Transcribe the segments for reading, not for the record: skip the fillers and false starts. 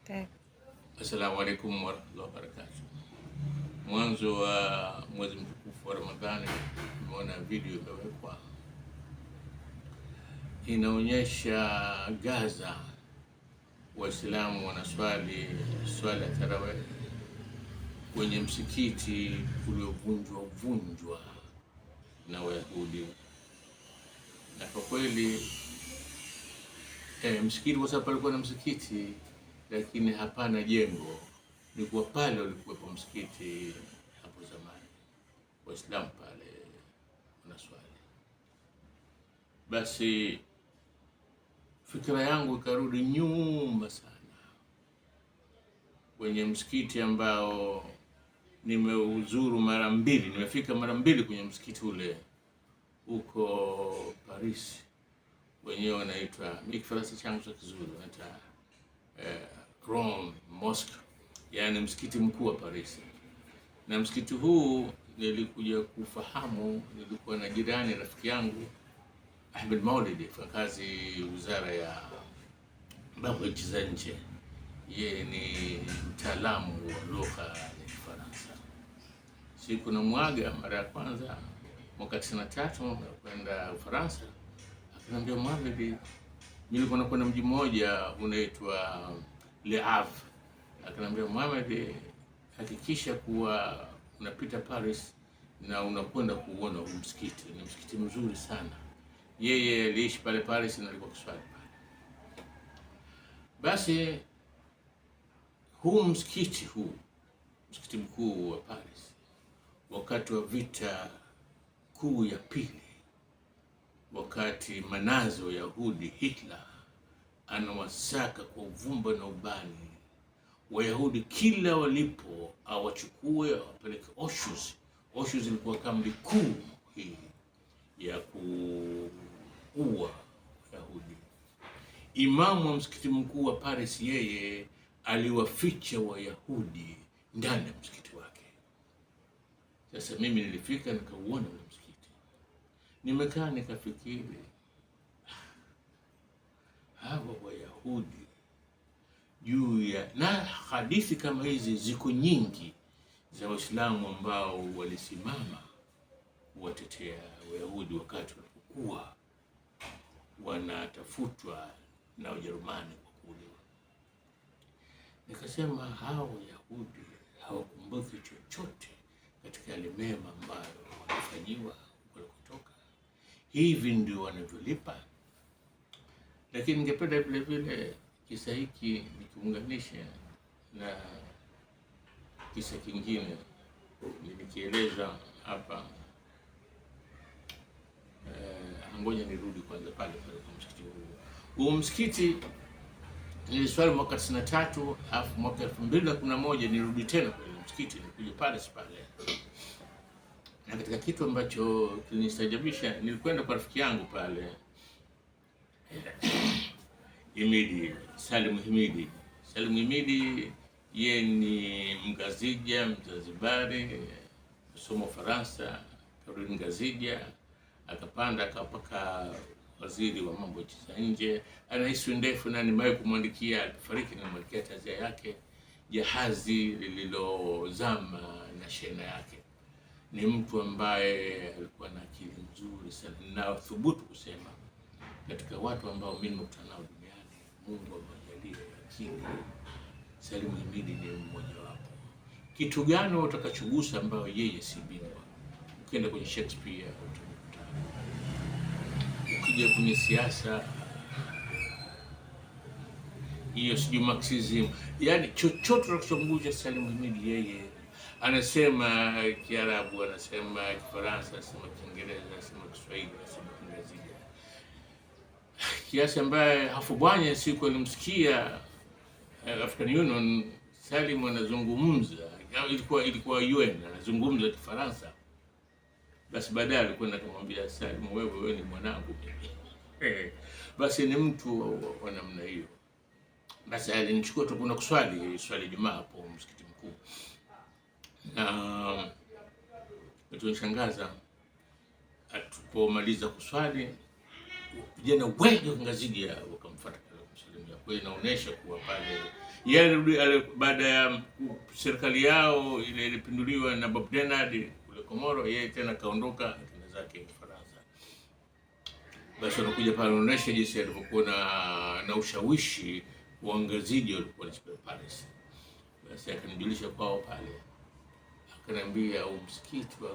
Okay. Assalamu alaikum warahmatullahi wabarakatuh. Mwanzo wa mwezi mtukufu wa Ramadhani tumeona video imewekwa inaonyesha Gaza Waislamu wanaswali swala tarawih kwenye msikiti uliovunjwa na Wayahudi, na kwa kweli msikiti, kwa sababu palikuwa na msikiti lakini hapana jengo, ni kwa pale ulikuwepo msikiti hapo zamani, Waislamu pale wanaswali. Basi fikra yangu ikarudi nyuma sana kwenye msikiti ambao nimeuzuru mara mbili, nimefika mara mbili kwenye msikiti ule huko Paris, wenyewe wanaitwa, mimi Kifaransa changu cha Kizulu wanaita Grand Mosque, yani msikiti mkuu wa Paris. Na msikiti huu nilikuja kufahamu, nilikuwa na jirani rafiki yangu Ahmed Maulidi, mfanyakazi wizara ya mambo ya nchi za nje. Yeye ni mtaalamu wa lugha ya Kifaransa. Siku na mwaga mara ya kwanza mwaka 93 kwenda Ufaransa, akaniambia Mohamed, nilikuwa nakwenda mji mmoja unaitwa Le Havre. Akaniambia Mohamed, hakikisha kuwa unapita Paris na unakwenda kuona huu msikiti, ni msikiti mzuri sana. Yeye aliishi pale Paris na alikuwa kiswali pale. Basi huu msikiti mkuu wa Paris, wakati wa vita kuu ya pili, wakati manazo Yahudi, Hitler anawasaka kwa uvumba na ubani Wayahudi kila walipo, awachukue awapeleke Auschwitz. Auschwitz ilikuwa kambi kuu hii ya kuua Yahudi. Imamu wa msikiti mkuu wa Paris, yeye aliwaficha Wayahudi ndani ya msikiti wake. Sasa mimi nilifika nikauona ule msikiti, nimekaa nikafikiri, hawa Wayahudi juu ya, na hadithi kama hizi ziko nyingi za Waislamu ambao walisimama kuwatetea Wayahudi wakati walipokuwa wanatafutwa na Ujerumani kwa kuuliwa. Nikasema hawa Wayahudi hawakumbuki chochote katika yale mema ambayo walifanyiwa walikotoka. Hivi ndio wanavyolipa. Lakini ningependa vile vile kisa hiki nikiunganisha na kisa kingine nilikieleza hapa. Ngoja nirudi kwanza pale kwa msikiti huu. Msikiti niliswali mwaka 93, alafu mwaka 2011 nirudi tena kwenye msikiti, nilikuja Paris pale. Na katika kitu ambacho kilinistajabisha, nilikwenda kwa rafiki yangu pale Himidi, Salim Himidi, yeye ni Mgazija, Mzanzibari, somo Faransa, karudi Mgazija, akapanda akapaka waziri wa mambo ya nchi za nje. Ana historia ndefu na nimewahi kumwandikia, alifariki na mwandikia tazia yake, jahazi lililozama na shehena yake. Ni mtu ambaye alikuwa na akili nzuri sana, na thubutu kusema katika watu ambao mimi nimekutana nao duniani, Mungu amejalia akili, Salim Himidi ni mmoja wapo. Kitu gani utakachogusa ambayo yeye si bingwa? Ukienda kwenye Shakespeare utakuta, ukija kwenye siasa hiyo sijui Marxism, yani chochote utakachogusa Salim Himidi, yeye anasema Kiarabu, anasema Kifaransa, anasema Kiingereza, anasema Kiswahili, anasema Kiingereza, kiasi ambaye hafubwanye siku alimsikia African Union Salim anazungumza, ilikuwa UN anazungumza Kifaransa. Basi baadaye alikwenda kumwambia Salim, wewe ni mwanangu mimi. Basi ni mtu wa namna hiyo. Basi alinichukua tukuna kuswali Jumaa hapo msikiti mkuu, na tulishangaza atupomaliza kuswali vijana wengi Ngazija wakamfuata kumsalimia. Kwa hiyo inaonyesha kuwa pale Yeye baada ya serikali yao ile ilipinduliwa na Bob Denard kule Komoro, yeye tena kaondoka akaenda zake Ufaransa. Basi wanakuja pale wanaonyesha jinsi alivyokuwa na ushawishi wa ngaziji walikuwa wanachukua Paris. Basi akanijulisha kwao pale, akaniambia msikiti wa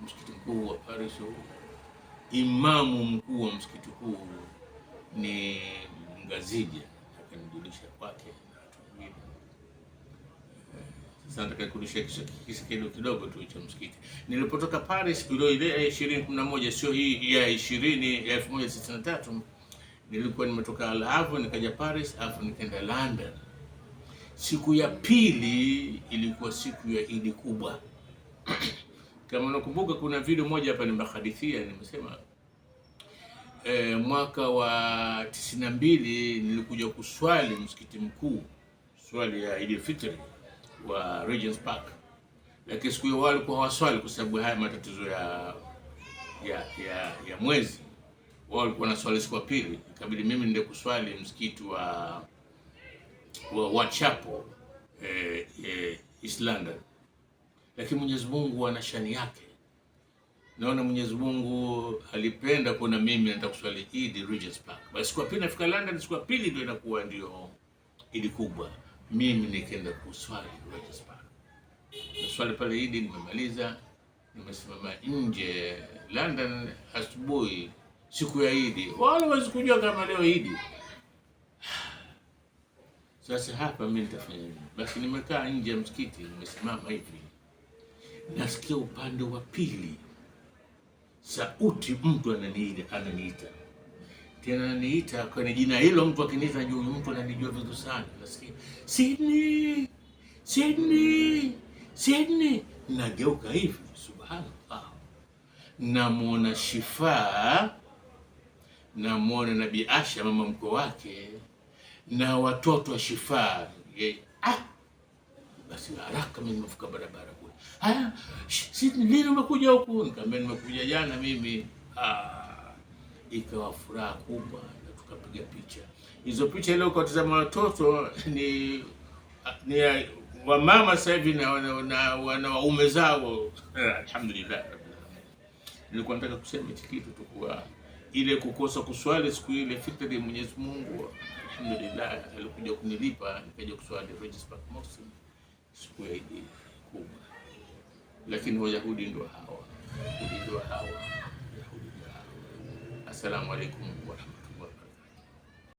msikiti mkuu wa Paris, imamu mkuu wa msikiti huu ni Ngazija. Akanijulisha kwake na watu wengine. Sasa nataka kurudisha kisa kidogo tu cha msikiti. Nilipotoka Paris ile 2011, sio hii ya 1963, nilikuwa nimetoka Le Havre nikaja Paris, afu nikaenda London. Siku ya pili ilikuwa siku ya Idi kubwa. Kama unakumbuka, kuna video moja hapa nimehadithia, nimesema mwaka wa 92 nilikuja kuswali msikiti mkuu, swali ya Eid al-Fitr wa Regent's Park. Lakini siku hiyo walikuwa hawaswali kwa sababu haya matatizo ya mwezi. Wao walikuwa na swali siku ya pili, ikabidi mimi nende kuswali msikiti wa Whitechapel East London. Lakini Mwenyezi Mungu ana shani yake. Naona Mwenyezi Mungu alipenda kuona mimi nataka kuswali Eid Regent's Park. Basi siku ya pili nafika London, siku ya pili ndio inakuwa ndio Eid kubwa. Mimi nikaenda kuswali Regent's Park. Swali pale Eid nimemaliza, nimesimama nje London asubuhi siku ya Eid. Wala wasikujua kama leo Eid. Sasa hapa mimi nitafanya nini? Basi nimekaa nje ya msikiti, nimesimama hivi. Nasikia upande wa pili sauti, mtu ananiita. Tena ananiita kwa jina hilo, mtu akiniita najua mtu ananijua vizuri sana. Nasikia Sydney, Sydney, Sydney. Nageuka hivi, subhanallah. Namuona Shifa, namuona Nabii Asha mama mkwe wake na watoto wa Shifa. Basi haraka mimi nimefika barabara kule. Haya, Sydney lini umekuja huku? Nikamwambia nimekuja jana mimi. Ikawa kubwa na tukapiga picha. Hizo picha leo kwa tazama watoto ni wa mama sasa hivi na waume zao. Alhamdulillah. Nilikuwa nataka kusema hichi kitu tu, kwa ile kukosa kuswali siku ile fitri ya Mwenyezi Mungu, alhamdulillah alikuja kunilipa, nikaja kuswali Regent's Park Mosque siku ya Eid kubwa. Lakini Wayahudi ndio hawa. Assalamu alaikum wa rahmatullahi.